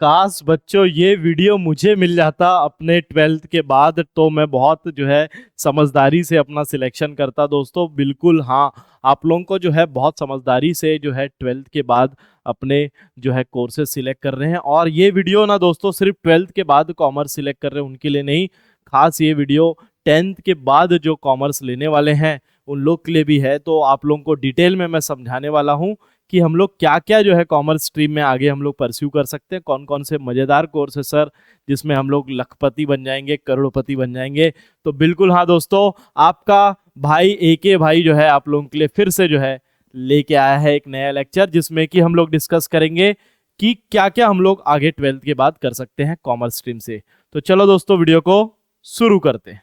काश बच्चों ये वीडियो मुझे मिल जाता अपने 12th के बाद, तो मैं बहुत जो है समझदारी से अपना सिलेक्शन करता दोस्तों। बिल्कुल हाँ, आप लोगों को जो है बहुत समझदारी से जो है 12th के बाद अपने जो है कोर्सेज सिलेक्ट कर रहे हैं। और ये वीडियो ना दोस्तों सिर्फ 12th के बाद कॉमर्स सिलेक्ट कर रहे हैं उनके लिए नहीं, खास ये वीडियो 10th के बाद जो कॉमर्स लेने वाले हैं उन लोग के लिए भी है। तो आप लोगों को डिटेल में मैं समझाने वाला हूँ कि हम लोग क्या क्या जो है कॉमर्स स्ट्रीम में आगे हम लोग परस्यू कर सकते हैं, कौन कौन से मज़ेदार कोर्स है सर जिसमें हम लोग लखपति बन जाएंगे, करोड़पति बन जाएंगे। तो बिल्कुल हाँ दोस्तों, आपका भाई एके भाई जो है आप लोगों के लिए फिर से जो है लेके आया है एक नया लेक्चर, जिसमें कि हम लोग डिस्कस करेंगे कि क्या क्या हम लोग आगे 12th के बाद कर सकते हैं कॉमर्स स्ट्रीम से। तो चलो दोस्तों वीडियो को शुरू करते हैं।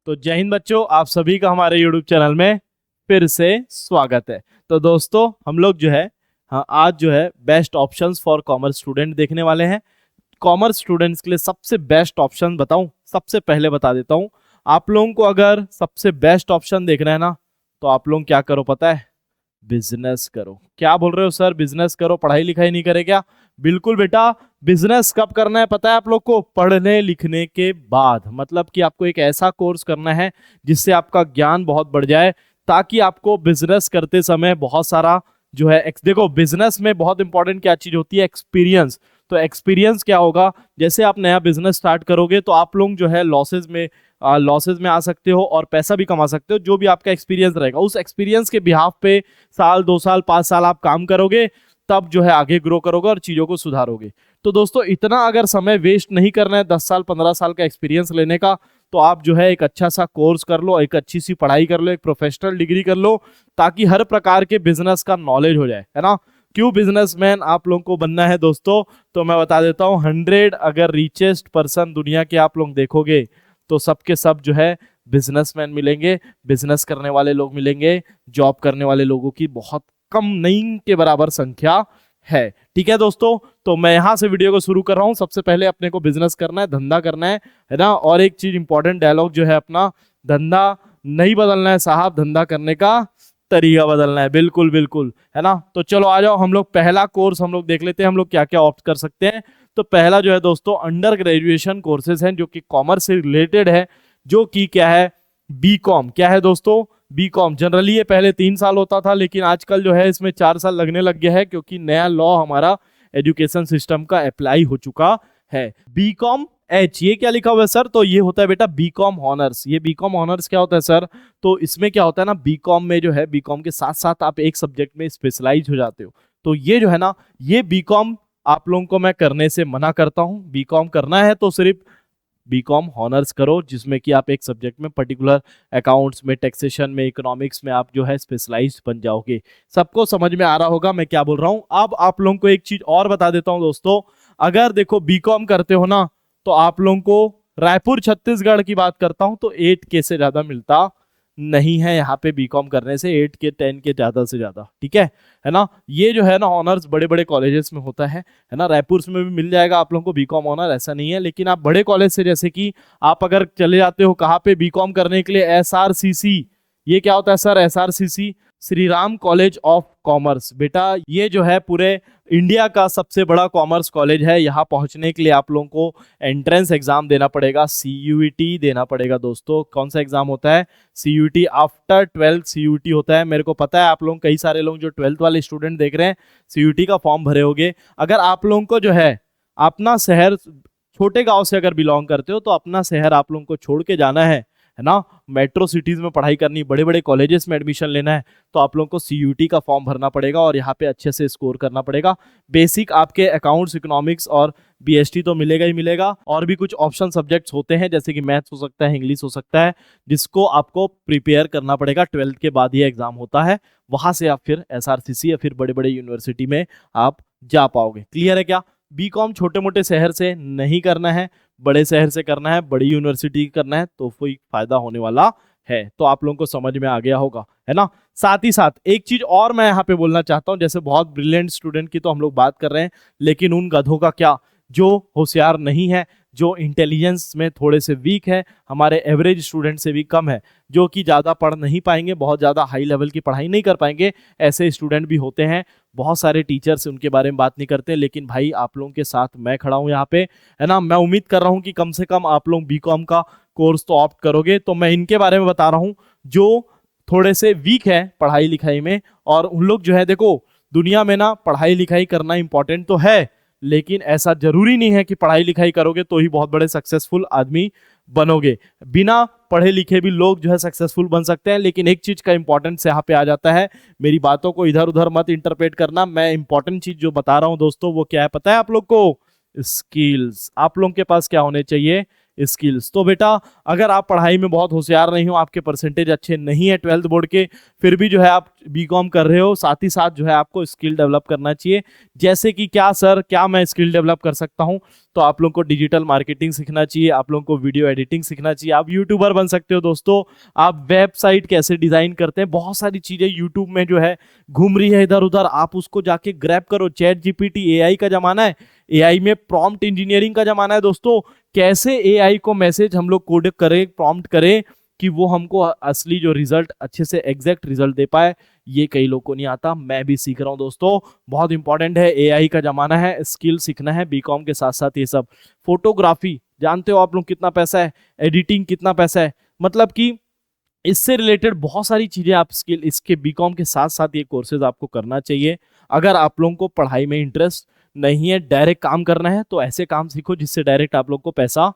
तो जय हिंद बच्चों, आप सभी का हमारे YouTube चैनल में फिर से स्वागत है। तो दोस्तों हम लोग जो है हाँ आज जो है best options for commerce student देखने वाले हैं। कॉमर्स स्टूडेंट्स के लिए सबसे बेस्ट ऑप्शन बताऊं, सबसे पहले बता देता हूं, आप लोगों को अगर सबसे बेस्ट ऑप्शन देखना है ना तो आप लोग क्या करो पता है, बिजनेस करो। क्या बोल रहे हो सर, बिजनेस करो, पढ़ाई लिखाई नहीं करे क्या? बिल्कुल बेटा, बिजनेस कब करना है पता है आप लोग को? पढ़ने लिखने के बाद। मतलब कि आपको एक ऐसा कोर्स करना है जिससे आपका ज्ञान बहुत बढ़ जाए, ताकि आपको बिजनेस करते समय बहुत सारा जो है देखो बिजनेस में बहुत इंपॉर्टेंट क्या चीज होती है, एक्सपीरियंस। तो एक्सपीरियंस क्या होगा, जैसे आप नया बिजनेस स्टार्ट करोगे तो आप लोग जो है लॉसेज में आ सकते हो और पैसा भी कमा सकते हो। जो भी आपका एक्सपीरियंस रहेगा उस एक्सपीरियंस के बिहाफ पे साल 2 साल 5 साल आप काम करोगे, तब जो है आगे ग्रो करोगे और चीजों को सुधारोगे। तो दोस्तों इतना अगर समय वेस्ट नहीं करना है 10 साल 15 साल का एक्सपीरियंस लेने का, तो आप जो है एक अच्छा सा कोर्स कर लो, एक अच्छी सी पढ़ाई कर लो, एक प्रोफेशनल डिग्री कर लो, ताकि हर प्रकार के बिजनेस का नॉलेज हो जाए, है ना। क्यों बिजनेसमैन आप लोगों को बनना है दोस्तों, तो मैं बता देता हूँ, 100 अगर रिचेस्ट पर्सन दुनिया के आप लोग देखोगे तो सबके सब जो है बिजनेसमैन मिलेंगे, बिजनेस करने वाले लोग मिलेंगे। जॉब करने वाले लोगों की बहुत कम, नहीं के बराबर संख्या है। ठीक है दोस्तों, तो मैं यहां से वीडियो को शुरू कर रहा हूं। सबसे पहले अपने को बिजनेस करना है, धंधा करना है ना। और एक चीज इंपॉर्टेंट डायलॉग जो है अपना, धंधा नहीं बदलना है साहब, धंधा करने का तरीका बदलना है। बिल्कुल बिल्कुल, है ना। तो चलो आ जाओ, हम लोग पहला कोर्स हम लोग देख लेते हैं हम लोग क्या क्या ऑप्ट कर सकते हैं। तो पहला जो है दोस्तों अंडर ग्रेजुएशन कोर्सेज हैं जो कि कॉमर्स से रिलेटेड है, जो कि क्या है, बीकॉम। क्या है दोस्तों, बीकॉम। जनरली ये पहले 3 साल होता था, लेकिन आजकल जो है इसमें 4 साल लगने लग गया है, क्योंकि नया लॉ हमारा एजुकेशन सिस्टम का अप्लाई हो चुका है। बीकॉम एच, ये क्या लिखा हुआ है सर? तो ये होता है बेटा बीकॉम ऑनर्स। ये बीकॉम ऑनर्स क्या होता है सर? तो इसमें क्या होता है ना, बीकॉम में जो है बीकॉम के साथ साथ आप एक सब्जेक्ट में स्पेशलाइज हो जाते हो। तो ये जो है ना, ये बीकॉम आप लोगों को मैं करने से मना करता हूं। बीकॉम करना है तो सिर्फ बीकॉम ऑनर्स करो, जिसमें कि आप एक सब्जेक्ट में पर्टिकुलर अकाउंट्स में, टैक्सेशन में, इकोनॉमिक्स में आप जो है स्पेशलाइज्ड बन जाओगे। सबको समझ में आ रहा होगा मैं क्या बोल रहा हूं। अब आप लोगों को एक चीज और बता देता हूं दोस्तों, अगर देखो बीकॉम करते हो ना, तो आप लोगों को रायपुर छत्तीसगढ़ की बात करता हूं तो 8K से ज्यादा मिलता नहीं है यहाँ पे बीकॉम करने से, 8K 10K ज्यादा से ज्यादा। ठीक है ना। ये जो है ना ऑनर्स बड़े बड़े कॉलेजेस में होता है ना। रायपुर में भी मिल जाएगा आप लोगों को बीकॉम ऑनर, ऐसा नहीं है। लेकिन आप बड़े कॉलेज से, जैसे कि आप अगर चले जाते हो कहाँ पे बीकॉम करने के लिए, SRCC। ये क्या होता है sir, SRCC? Shri Ram college of commerce. बेटा ये जो है पूरे इंडिया का सबसे बड़ा कॉमर्स कॉलेज है। यहाँ पहुंचने के लिए आप लोगों को एंट्रेंस एग्जाम देना पड़ेगा, CUET देना पड़ेगा दोस्तों। कौन सा एग्जाम होता है? CUET। आफ्टर 12th CUET होता है। मेरे को पता है आप लोग, कई सारे लोग जो 12th वाले स्टूडेंट देख रहे हैं CUET का फॉर्म भरे होंगे। अगर आप लोगों को जो है अपना शहर, छोटे गाँव से अगर बिलोंग करते हो, तो अपना शहर आप लोगों को छोड़ के जाना है ना, मेट्रो सिटीज में पढ़ाई करनी, बड़े बड़े कॉलेजेस में एडमिशन लेना है, तो आप लोगों को CUET का फॉर्म भरना पड़ेगा और यहाँ पे अच्छे से स्कोर करना पड़ेगा। बेसिक आपके अकाउंट्स, इकोनॉमिक्स और BST तो मिलेगा ही मिलेगा, और भी कुछ ऑप्शन सब्जेक्ट्स होते हैं जैसे कि मैथ्स हो सकता है, इंग्लिश हो सकता है, जिसको आपको प्रिपेयर करना पड़ेगा। 12th के बाद ये एग्जाम होता है, वहां से आप फिर SRCC या फिर बड़े बड़े यूनिवर्सिटी में आप जा पाओगे। क्लियर है क्या? बीकॉम छोटे मोटे शहर से नहीं करना है, बड़े शहर से करना है, बड़ी यूनिवर्सिटी करना है, तो कोई फायदा होने वाला है। तो आप लोगों को समझ में आ गया होगा, है ना। साथ ही साथ एक चीज और मैं यहाँ पे बोलना चाहता हूँ, जैसे बहुत ब्रिलियंट स्टूडेंट की तो हम लोग बात कर रहे हैं, लेकिन उन गधों का क्या जो होशियार नहीं है, जो इंटेलिजेंस में थोड़े से वीक है, हमारे एवरेज स्टूडेंट से भी कम है, जो कि ज़्यादा पढ़ नहीं पाएंगे, बहुत ज़्यादा हाई लेवल की पढ़ाई नहीं कर पाएंगे, ऐसे स्टूडेंट भी होते हैं। बहुत सारे टीचर्स उनके बारे में बात नहीं करते, लेकिन भाई आप लोगों के साथ मैं खड़ा हूँ यहाँ पे, है ना। मैं उम्मीद कर रहा हूँ कि कम से कम आप लोग बीकॉम का कोर्स तो ऑप्ट करोगे। तो मैं इनके बारे में बता रहा हूँ जो थोड़े से वीक है पढ़ाई लिखाई में, और उन लोग जो है, देखो दुनिया में ना पढ़ाई लिखाई करना इंपॉर्टेंट तो है, लेकिन ऐसा जरूरी नहीं है कि पढ़ाई लिखाई करोगे तो ही बहुत बड़े सक्सेसफुल आदमी बनोगे। बिना पढ़े लिखे भी लोग जो है सक्सेसफुल बन सकते हैं। लेकिन एक चीज का इंपॉर्टेंस यहाँ पे आ जाता है, मेरी बातों को इधर उधर मत इंटरप्रेट करना। मैं इंपॉर्टेंट चीज जो बता रहा हूं दोस्तों, वो क्या है पता है आप लोग को? स्किल्स। आप लोगों के पास क्या होने चाहिए? स्किल्स। तो बेटा अगर आप पढ़ाई में बहुत होशियार नहीं हो, आपके परसेंटेज अच्छे नहीं है 12th बोर्ड के, फिर भी जो है आप बीकॉम कर रहे हो, साथ ही साथ जो है आपको स्किल डेवलप करना चाहिए। जैसे कि क्या सर, क्या मैं स्किल डेवलप कर सकता हूं? तो आप लोगों को डिजिटल मार्केटिंग सीखना चाहिए, आप लोगों को वीडियो एडिटिंग सीखना चाहिए, आप यूट्यूबर बन सकते हो दोस्तों, आप वेबसाइट कैसे डिजाइन करते हैं, बहुत सारी चीजें यूट्यूब में जो है घूम रही है इधर उधर, आप उसको जाके ग्रैब करो। चैट जीपीटी, एआई का जमाना है, एआई में प्रॉम्प्ट इंजीनियरिंग का जमाना है दोस्तों। कैसे एआई को मैसेज हम लोग कोड करें, प्रॉम्प्ट करें कि वो हमको असली जो रिजल्ट, अच्छे से एग्जैक्ट रिजल्ट दे पाए, ये कई लोगों को नहीं आता। मैं भी सीख रहा हूं दोस्तों, बहुत इंपॉर्टेंट है, एआई का जमाना है, स्किल सीखना है बीकॉम के साथ साथ। ये सब फोटोग्राफी जानते हो आप लोग कितना पैसा है, एडिटिंग कितना पैसा है, मतलब कि इससे रिलेटेड बहुत सारी चीजें आप स्किल, इसके बीकॉम के साथ साथ ये कोर्सेज आपको करना चाहिए। अगर आप लोगों को पढ़ाई में इंटरेस्ट नहीं है, डायरेक्ट काम करना है, तो ऐसे काम सीखो जिससे डायरेक्ट आप लोग को पैसा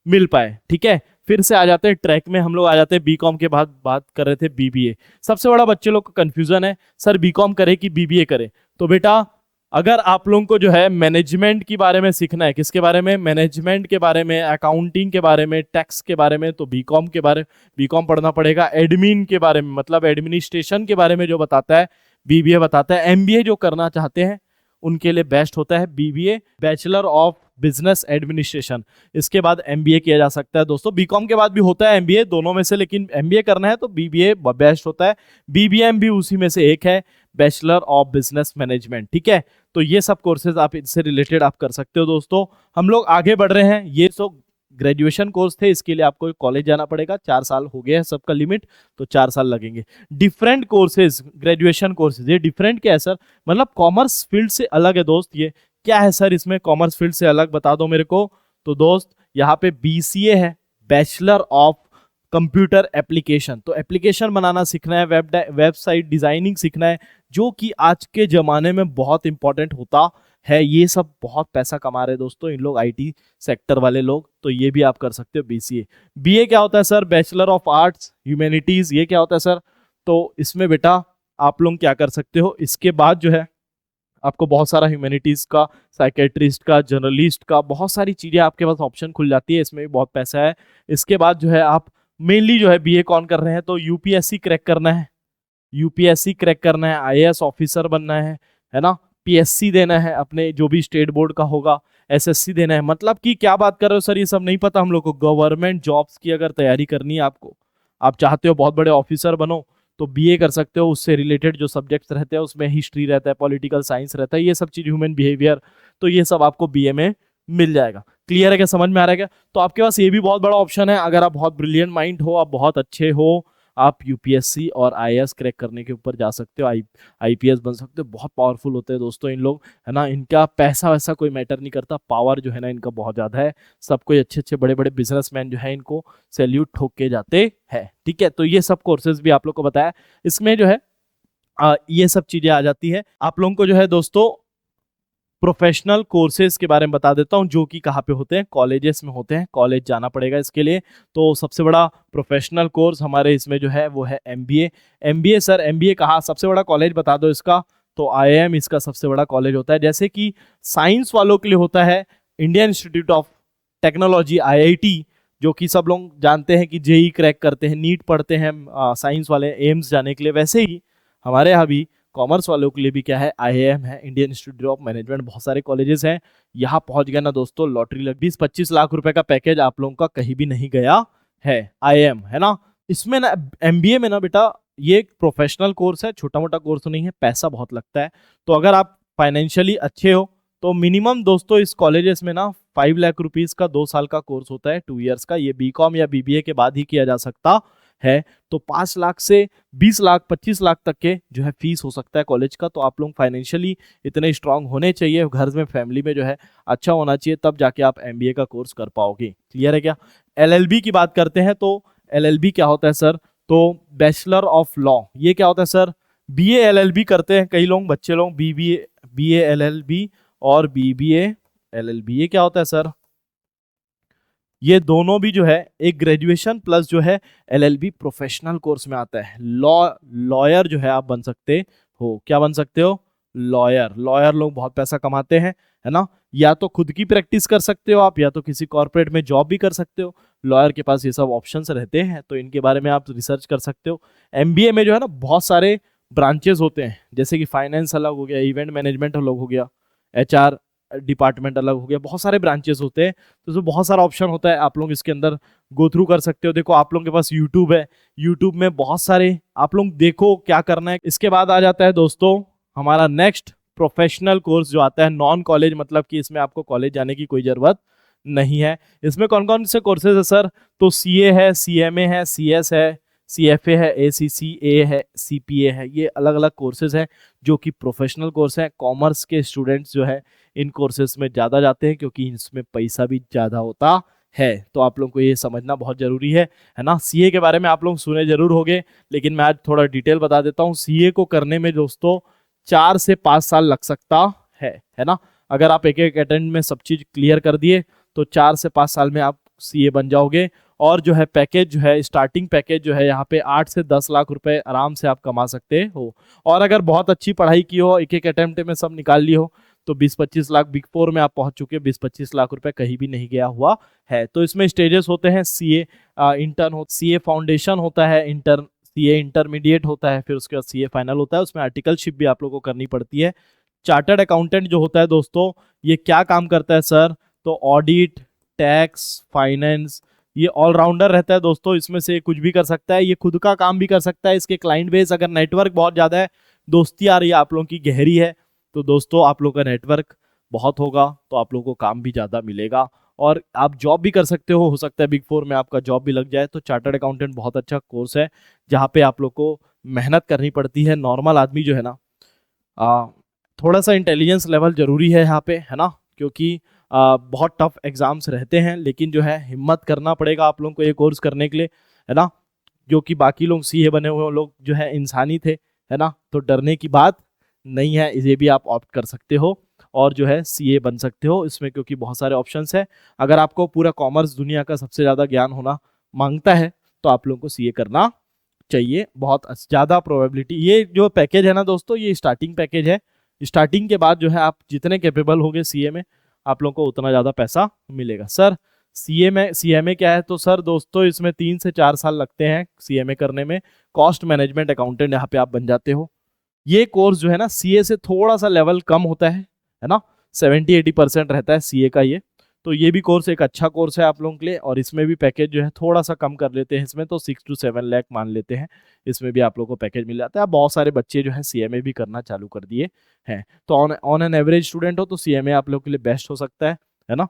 मिल पाए। ठीक है, फिर से आ जाते हैं ट्रैक में, हम लोग आ जाते हैं बीकॉम के बाद बात कर रहे थे बीबीए। सबसे बड़ा बच्चे लोग का कंफ्यूजन है, सर बीकॉम करे कि बीबीए करे? तो बेटा अगर आप लोगों को जो है मैनेजमेंट के बारे में सीखना है, किसके बारे में? मैनेजमेंट के बारे में, अकाउंटिंग के बारे में, टैक्स के बारे में, तो बीकॉम पढ़ना पड़ेगा। एडमिन के बारे में, मतलब एडमिनिस्ट्रेशन के बारे में जो बताता है, बीबीए बताता है। एमबीए जो करना चाहते हैं उनके लिए बेस्ट होता है BBA, bachelor of business administration. इसके बाद एमबीए किया जा सकता है दोस्तों, बीकॉम के बाद भी होता है एमबीए, दोनों में से, लेकिन एमबीए करना है तो बीबीए बेस्ट होता है। बीबीएम भी उसी में से एक है, बैचलर ऑफ बिजनेस मैनेजमेंट। ठीक है, तो ये सब कोर्सेज आप इससे रिलेटेड आप कर सकते हो दोस्तों। हम लोग आगे बढ़ रहे हैं, ये सब ग्रेजुएशन कोर्स थे, इसके लिए आपको कॉलेज जाना पड़ेगा, 4 साल हो गया है सबका लिमिट, तो 4 साल लगेंगे। डिफरेंट कोर्सेज, ग्रेजुएशन कोर्सेज, ये डिफरेंट क्या है सर? मतलब कॉमर्स फील्ड से अलग है दोस्त। ये क्या है सर इसमें कॉमर्स फील्ड से अलग, बता दो मेरे को। तो दोस्त यहाँ पे बीसीए है, बैचलर ऑफ कंप्यूटर एप्लीकेशन। तो एप्लीकेशन बनाना सीखना है, वेबसाइट डिजाइनिंग सीखना है, जो कि आज के जमाने में बहुत इंपॉर्टेंट होता है। ये सब बहुत पैसा कमा रहे हैं दोस्तों इन लोग, आईटी सेक्टर वाले लोग, तो ये भी आप कर सकते हो बीसीए। बीए क्या होता है sir? Bachelor of arts humanities. ये क्या होता है सर? तो इसमें बेटा आप लोग क्या कर सकते हो, इसके बाद जो है आपको बहुत सारा ह्यूमैनिटीज का, साइकेट्रिस्ट का, जर्नलिस्ट का, बहुत सारी चीजें आपके पास ऑप्शन खुल जाती है, इसमें भी बहुत पैसा है। इसके बाद जो है आप मेनली जो है बीए कौन कर रहे हैं, तो यूपीएससी क्रैक करना है, यूपीएससी क्रैक करना है, आईएएस ऑफिसर बनना है ना, पीएससी देना है अपने जो भी स्टेट बोर्ड का होगा, एसएससी देना है। मतलब कि क्या बात कर रहे हो सर, ये सब नहीं पता हम लोग को? गवर्नमेंट जॉब्स की अगर तैयारी करनी है आपको, आप चाहते हो बहुत बड़े ऑफिसर बनो, तो बीए कर सकते हो। उससे रिलेटेड जो सब्जेक्ट्स रहते हैं उसमें हिस्ट्री रहता है, पॉलिटिकल साइंस रहता है, ये सब चीज, ह्यूमन बिहेवियर, तो ये सब आपको बीए में मिल जाएगा। क्लियर है क्या, समझ में आ रहा है क्या? तो आपके पास ये भी बहुत बड़ा ऑप्शन है, अगर आप बहुत ब्रिलियंट माइंड हो, आप बहुत अच्छे हो, आप यूपीएससी और आईएएस क्रैक करने के ऊपर जा सकते हो, आईपीएस बन सकते हो। बहुत पावरफुल होते हैं दोस्तों इन लोग, है ना। इनका पैसा वैसा कोई मैटर नहीं करता, पावर जो है ना इनका बहुत ज्यादा है। सब कोई अच्छे अच्छे बड़े बड़े बिजनेसमैन जो है इनको सैल्यूट ठोक के जाते हैं। ठीक है, तो ये सब कोर्सेज भी आप लोग को बताया, इसमें जो है ये सब चीजें आ जाती है। आप लोगों को जो है दोस्तों प्रोफेशनल कोर्सेज के बारे में बता देता हूं, जो कि कहाँ पे होते हैं, कॉलेजेस में होते हैं, कॉलेज जाना पड़ेगा इसके लिए। तो सबसे बड़ा प्रोफेशनल कोर्स हमारे इसमें जो है वो है एमबीए। एमबीए सर, एमबीए कहाँ, सबसे बड़ा कॉलेज बता दो इसका? तो आईआईएम इसका सबसे बड़ा कॉलेज होता है। जैसे कि साइंस वालों के लिए होता है Indian institute of technology, IIT, जो कि सब लोग जानते हैं कि जेई क्रैक करते हैं, नीट पढ़ते हैं साइंस वाले एम्स जाने के लिए, वैसे ही हमारे यहाँ भी कॉमर्स वालों के लिए भी क्या है, आईआईएम है, इंडियन इंस्टीट्यूट ऑफ मैनेजमेंट। बहुत सारे कॉलेजेस हैं, यहाँ पहुंच गया ना दोस्तों, लॉटरी लग, 20-25 लाख रुपए का पैकेज आप लोगों का कहीं भी नहीं गया है। आईआईएम है ना, इसमें ना एमबीए में ना बेटा ये एक प्रोफेशनल कोर्स है, छोटा मोटा कोर्स तो नहीं है, पैसा बहुत लगता है। तो अगर आप फाइनेंशियली अच्छे हो तो मिनिमम दोस्तों इस कॉलेजेस में ना 5 लाख रुपीस का 2 साल का कोर्स होता है, 2 इयर्स का। ये बीकॉम या बीबीए के बाद ही किया जा सकता है। तो 5 लाख से 20 लाख 25 लाख तक के जो है फीस हो सकता है कॉलेज का। तो आप लोग फाइनेंशियली इतने स्ट्रांग होने चाहिए, घर में फैमिली में जो है अच्छा होना चाहिए, तब जाके आप एमबीए का कोर्स कर पाओगे। क्लियर है क्या? एलएलबी की बात करते हैं तो एलएलबी क्या होता है सर? तो बैचलर ऑफ लॉ। ये क्या होता है सर? बीए एलएलबी करते हैं कई लोग, बच्चे लोग बीए एलएलबी और बीबीए एलएलबी। ये क्या होता है सर? ये दोनों भी जो है एक ग्रेजुएशन प्लस जो है एलएलबी प्रोफेशनल कोर्स में आता है। लॉयर जो है आप बन सकते हो। क्या बन सकते हो? लॉयर। लॉयर लोग बहुत पैसा कमाते हैं, है ना। या तो खुद की प्रैक्टिस कर सकते हो आप, या तो किसी कॉर्पोरेट में जॉब भी कर सकते हो। लॉयर के पास ये सब ऑप्शंस रहते हैं, तो इनके बारे में आप रिसर्च कर सकते हो। एमबीए में जो है ना बहुत सारे ब्रांचेस होते हैं, जैसे कि फाइनेंस अलग हो गया, इवेंट मैनेजमेंट अलग हो गया, एचआर डिपार्टमेंट अलग हो गया, बहुत सारे ब्रांचेस होते हैं। तो इसमें बहुत सारा ऑप्शन होता है, आप लोग इसके अंदर गो थ्रू कर सकते हो। देखो आप लोगों के पास यूट्यूब है, यूट्यूब में बहुत सारे आप लोग देखो क्या करना है। इसके बाद आ जाता है दोस्तों हमारा नेक्स्ट प्रोफेशनल कोर्स जो आता है नॉन कॉलेज, मतलब कि इसमें आपको कॉलेज जाने की कोई जरूरत नहीं है। इसमें कौन कौन से कोर्सेज है सर? तो सीए है, सीएमए है, सीएस है, सीएफए है, एसीसीए है, सीपीए है। ये अलग अलग कोर्सेज हैं जो कि प्रोफेशनल कोर्स हैं। कॉमर्स के स्टूडेंट्स जो है इन कोर्सेज में ज़्यादा जाते हैं, क्योंकि इसमें पैसा भी ज़्यादा होता है। तो आप लोगों को ये समझना बहुत ज़रूरी है ना। सीए के बारे में आप लोग सुने जरूर होंगे, लेकिन मैं आज थोड़ा डिटेल बता देता हूँ। सीए को करने में दोस्तों 4 से 5 साल लग सकता है ना। अगर आप एक एक अटेम्प्ट में सब चीज़ क्लियर कर दिए तो 4 से 5 साल में आप सीए बन जाओगे। और जो है पैकेज जो है, स्टार्टिंग पैकेज जो है यहाँ पे 8 से 10 लाख रुपए आराम से आप कमा सकते हो। और अगर बहुत अच्छी पढ़ाई की हो, एक एक अटेम्प्ट में सब निकाल ली हो, तो 20-25 लाख बिग फोर में आप पहुंच चुके हैं। 20-25 लाख रुपए कहीं भी नहीं गया हुआ है। तो इसमें स्टेजेस होते हैं। सीए इंटर्न हो, सीए फाउंडेशन होता है, इंटर्न सीए इंटरमीडिएट होता है, फिर उसके बाद सीए फाइनल होता है। उसमें आर्टिकलशिप भी आप लोगों को करनी पड़ती है। चार्टर्ड अकाउंटेंट जो होता है दोस्तों, ये क्या काम करता है सर? तो ऑडिट, टैक्स, फाइनेंस, ये ऑलराउंडर रहता है दोस्तों। इसमें से कुछ भी कर सकता है, ये खुद का काम भी कर सकता है। इसके क्लाइंट बेस, अगर नेटवर्क बहुत ज़्यादा है, दोस्ती आ रही है आप लोगों की गहरी है, तो दोस्तों आप लोग का नेटवर्क बहुत होगा तो आप लोगों को काम भी ज़्यादा मिलेगा। और आप जॉब भी कर सकते हो सकता है बिग फोर में आपका जॉब भी लग जाए। तो चार्टर्ड अकाउंटेंट बहुत अच्छा कोर्स है, जहाँ पे आप लोग को मेहनत करनी पड़ती है। नॉर्मल आदमी जो है ना, थोड़ा सा इंटेलिजेंस लेवल जरूरी है यहाँ पे, है ना, क्योंकि बहुत टफ एग्जाम्स रहते हैं। लेकिन जो है हिम्मत करना पड़ेगा आप लोगों को ये कोर्स करने के लिए, है ना। जो कि बाकी लोग सीए बने हुए लोग जो है इंसानी थे, है ना, तो डरने की बात नहीं है। इसे भी आप ऑप्ट कर सकते हो और जो है सीए बन सकते हो इसमें, क्योंकि बहुत सारे ऑप्शंस है। अगर आपको पूरा कॉमर्स दुनिया का सबसे ज़्यादा ज्ञान होना मांगता है तो आप लोगों को सीए करना चाहिए। बहुत ज़्यादा प्रोबेबिलिटी। ये जो पैकेज है ना दोस्तों, ये स्टार्टिंग पैकेज है। स्टार्टिंग के बाद जो है आप जितने कैपेबल होंगे सीए में, आप लोगों को उतना ज़्यादा पैसा मिलेगा। सर सीए में सीएमए क्या है? तो सर दोस्तों इसमें 3 से 4 साल लगते हैं सीएमए करने में। कॉस्ट मैनेजमेंट अकाउंटेंट यहाँ पे आप बन जाते हो। ये कोर्स जो है ना सीए से थोड़ा सा लेवल कम होता है ना, 70-80% रहता है सीए का ये। तो ये भी कोर्स एक अच्छा कोर्स है आप लोगों के लिए। और इसमें भी पैकेज जो है थोड़ा सा कम कर लेते हैं, इसमें तो 6 to 7 लाख मान लेते हैं। इसमें भी आप लोगों को पैकेज मिल जाता है। बहुत सारे बच्चे जो है सीएमए भी करना चालू कर दिए हैं। तो ऑन एन एवरेज स्टूडेंट हो तो सीएमए आप लोगों के लिए बेस्ट हो सकता है ना।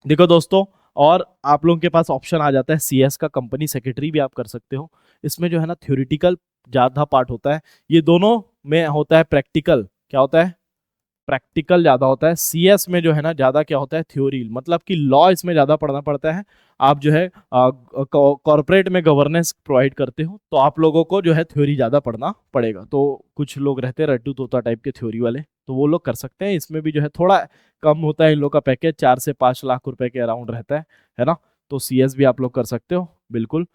देखो दोस्तों, और आप लोगों के पास ऑप्शन आ जाता है सीएस का, कंपनी सेक्रेटरी भी आप कर सकते हो। इसमें जो है ना थ्योरेटिकल ज़्यादा पार्ट होता है, ये दोनों में होता है प्रैक्टिकल। क्या होता है? प्रैक्टिकल ज़्यादा होता है। सीएस में जो है ना ज़्यादा क्या होता है? थ्योरी, मतलब कि लॉ इसमें ज़्यादा पढ़ना पड़ता है। आप जो है कॉर्पोरेट में गवर्नेंस प्रोवाइड करते हो, तो आप लोगों को जो है थ्योरी ज़्यादा पढ़ना पड़ेगा। तो कुछ लोग रहते हैं रट्टू तोता टाइप के थ्योरी वाले, तो वो लोग कर सकते हैं। इसमें भी जो है थोड़ा कम होता है इन लोग का पैकेज, 4 से 5 लाख रुपए के अराउंड रहता है ना। तो सीएस भी आप लोग कर सकते हो बिल्कुल।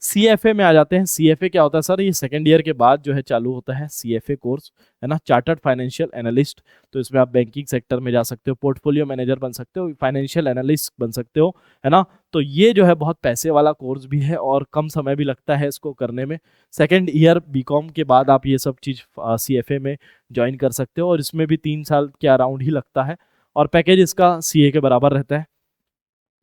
सीएफए में आ जाते हैं। सीएफए क्या होता है सर? ये सेकेंड ईयर के बाद जो है चालू होता है सीएफए कोर्स, है ना, चार्टर्ड फाइनेंशियल एनालिस्ट। तो इसमें आप बैंकिंग सेक्टर में जा सकते हो, पोर्टफोलियो मैनेजर बन सकते हो, फाइनेंशियल एनालिस्ट बन सकते हो, है ना। तो ये जो है बहुत पैसे वाला कोर्स भी है और कम समय भी लगता है इसको करने में। सेकेंड ईयर बीकॉम के बाद आप ये सब चीज़ सीएफए में ज्वाइन कर सकते हो, और इसमें भी 3 साल के अराउंड ही लगता है। और पैकेज इसका सीए के बराबर रहता है।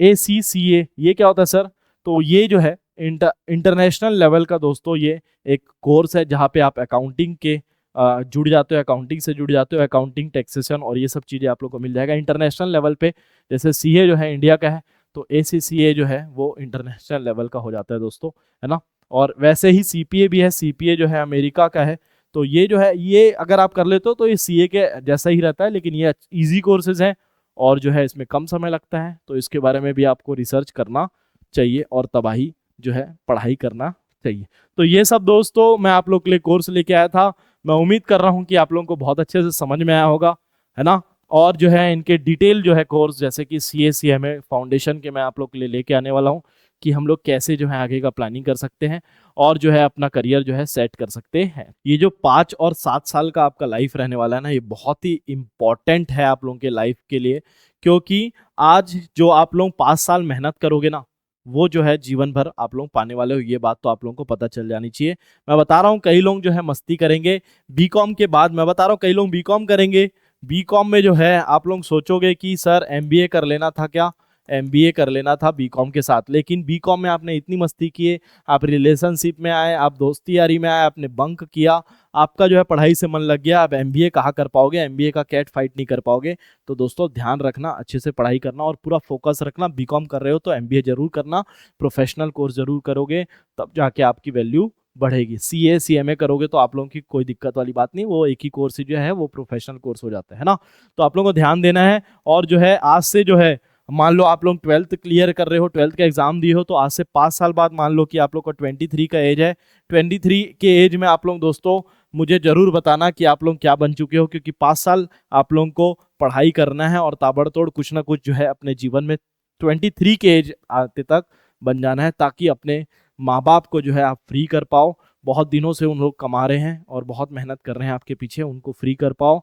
ACCA ये क्या होता है सर? तो ये जो है इंटरनेशनल लेवल का दोस्तों ये एक कोर्स है, जहाँ पे आप अकाउंटिंग के जुड़ जाते हो, अकाउंटिंग से जुड़ जाते हो, अकाउंटिंग, टैक्सेशन और ये सब चीज़ें आप लोग को मिल जाएगा। इंटरनेशनल लेवल पे जैसे सीए जो है इंडिया का है, तो एसीसीए जो है वो इंटरनेशनल लेवल का हो जाता है दोस्तों, है ना। और वैसे ही सीपीए भी है, सीपीए जो है अमेरिका का है। तो ये जो है, ये अगर आप कर लेते हो तो ये सीए के जैसा ही रहता है, लेकिन ये इजी कोर्सेज हैं और जो है इसमें कम समय लगता है। तो इसके बारे में भी आपको रिसर्च करना चाहिए और तबाही जो है पढ़ाई करना चाहिए। तो ये सब दोस्तों मैं आप लोग के लिए कोर्स लेके आया था। मैं उम्मीद कर रहा हूँ कि आप लोगों को बहुत अच्छे से समझ में आया होगा, है ना। और जो है इनके डिटेल जो है कोर्स, जैसे कि CA CMA फाउंडेशन के मैं आप लोग के लिए लेके आने वाला हूँ कि हम लोग कैसे जो है आगे का प्लानिंग कर सकते हैं और जो है अपना करियर जो है सेट कर सकते हैं। ये जो 5 और 7 साल का आपका लाइफ रहने वाला है ना, ये बहुत ही इंपॉर्टेंट है आप लोगों के लाइफ के लिए, क्योंकि आज जो आप लोग 5 साल मेहनत करोगे ना, वो जो है जीवन भर आप लोग पाने वाले हो। ये बात तो आप लोगों को पता चल जानी चाहिए। मैं बता रहा हूँ कई लोग जो है मस्ती करेंगे बीकॉम के बाद, मैं बता रहा हूँ कई लोग बीकॉम करेंगे, बीकॉम में जो है आप लोग सोचोगे कि सर एमबीए कर लेना था क्या, एमबीए कर लेना था बीकॉम के साथ, लेकिन बीकॉम में आपने इतनी मस्ती की, आप रिलेशनशिप में आए, आप दोस्ती यारी में आए, आपने बंक किया, आपका जो है पढ़ाई से मन लग गया, आप एमबीए कहाँ कर पाओगे, एमबीए का कैट फाइट नहीं कर पाओगे। तो दोस्तों ध्यान रखना, अच्छे से पढ़ाई करना और पूरा फोकस रखना। बीकॉम कर रहे हो तो एमबीए जरूर करना, प्रोफेशनल कोर्स जरूर करोगे, तब जाके आपकी वैल्यू बढ़ेगी। सीए सीएमए करोगे तो आप लोगों की कोई दिक्कत वाली बात नहीं, वो एक ही कोर्स जो है वो प्रोफेशनल कोर्स हो जाता है ना। तो आप लोगों को ध्यान देना है। और जो है आज से जो है, मान लो आप लोग 12th क्लियर कर रहे हो, 12th का एग्जाम दिए हो, तो आज से 5 साल बाद मान लो कि आप लोग का 23 का एज है, 23 के एज में आप लोग दोस्तों मुझे जरूर बताना कि आप लोग क्या बन चुके हो, क्योंकि 5 साल आप लोगों को पढ़ाई करना है और ताबड़तोड़ कुछ ना कुछ जो है अपने जीवन में 23 के एज आते तक बन जाना है, ताकि अपने माँ बाप को जो है आप फ्री कर पाओ। बहुत दिनों से उन लोग कमा रहे हैं और बहुत मेहनत कर रहे हैं आपके पीछे, उनको फ्री कर पाओ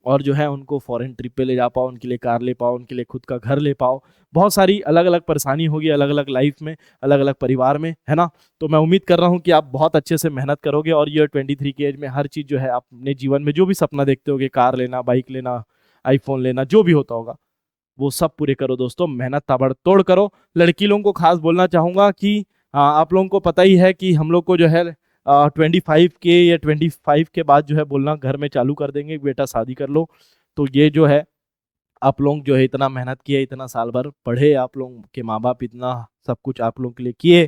और जो है उनको फॉरेन ट्रिप पे ले जा पाओ, उनके लिए कार ले पाओ, उनके लिए खुद का घर ले पाओ। बहुत सारी अलग अलग परेशानी होगी अलग अलग लाइफ में, अलग अलग परिवार में, है ना। तो मैं उम्मीद कर रहा हूँ कि आप बहुत अच्छे से मेहनत करोगे और ये 23 की एज में हर चीज़ जो है आप अपने जीवन में जो भी सपना देखते होगे, कार लेना, बाइक लेना, आईफोन लेना, जो भी होता होगा वो सब पूरे करो दोस्तों। मेहनत ताबड़तोड़ करो। लड़की लोगों को खास बोलना चाहूँगा कि आप लोगों को पता ही है कि हम लोग को जो है 25 के या 25 के बाद जो है बोलना घर में चालू कर देंगे, बेटा शादी कर लो। तो ये जो है आप लोग जो है इतना मेहनत किए, इतना साल भर पढ़े, आप लोग के माँ बाप इतना सब कुछ आप लोग के लिए किए,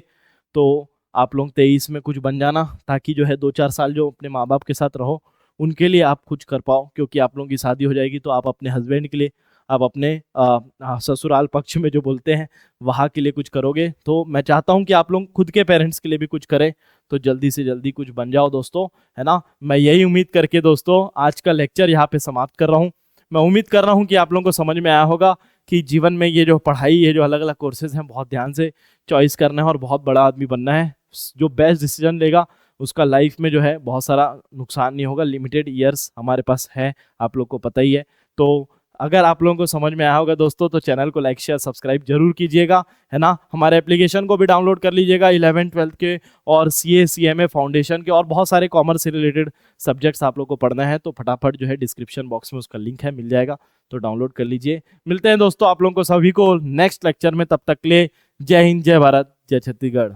तो आप लोग 23 में कुछ बन जाना, ताकि जो है 2-4 साल जो अपने माँ बाप के साथ रहो उनके लिए आप कुछ कर पाओ। क्योंकि आप लोगों की शादी हो जाएगी तो आप अपने हस्बैंड के लिए, आप अपने ससुराल पक्ष में जो बोलते हैं वहाँ के लिए कुछ करोगे। तो मैं चाहता हूँ कि आप लोग खुद के पेरेंट्स के लिए भी कुछ करें, तो जल्दी से जल्दी कुछ बन जाओ दोस्तों, है ना। मैं यही उम्मीद करके दोस्तों आज का लेक्चर यहाँ पे समाप्त कर रहा हूँ। मैं उम्मीद कर रहा हूँ कि आप लोगों को समझ में आया होगा कि जीवन में ये जो पढ़ाई, ये जो अलग अलग कोर्सेज हैं, बहुत ध्यान से चॉइस करना है और बहुत बड़ा आदमी बनना है। जो बेस्ट डिसीजन लेगा उसका लाइफ में जो है बहुत सारा नुकसान नहीं होगा। लिमिटेड ईयर्स हमारे पास है, आप लोग को पता ही है। तो अगर आप लोगों को समझ में आया होगा दोस्तों, तो चैनल को लाइक शेयर सब्सक्राइब जरूर कीजिएगा, है ना। हमारे एप्लीकेशन को भी डाउनलोड कर लीजिएगा 11th-12th के और CA CMA फाउंडेशन के, और बहुत सारे कॉमर्स से रिलेटेड सब्जेक्ट्स आप लोग को पढ़ना है, तो फटाफट जो है डिस्क्रिप्शन बॉक्स में उसका लिंक है, मिल जाएगा, तो डाउनलोड कर लीजिए। मिलते हैं दोस्तों आप लोगों को सभी को नेक्स्ट लेक्चर में, तब तक के लिए जय हिंद, जय भारत, जय छत्तीसगढ़।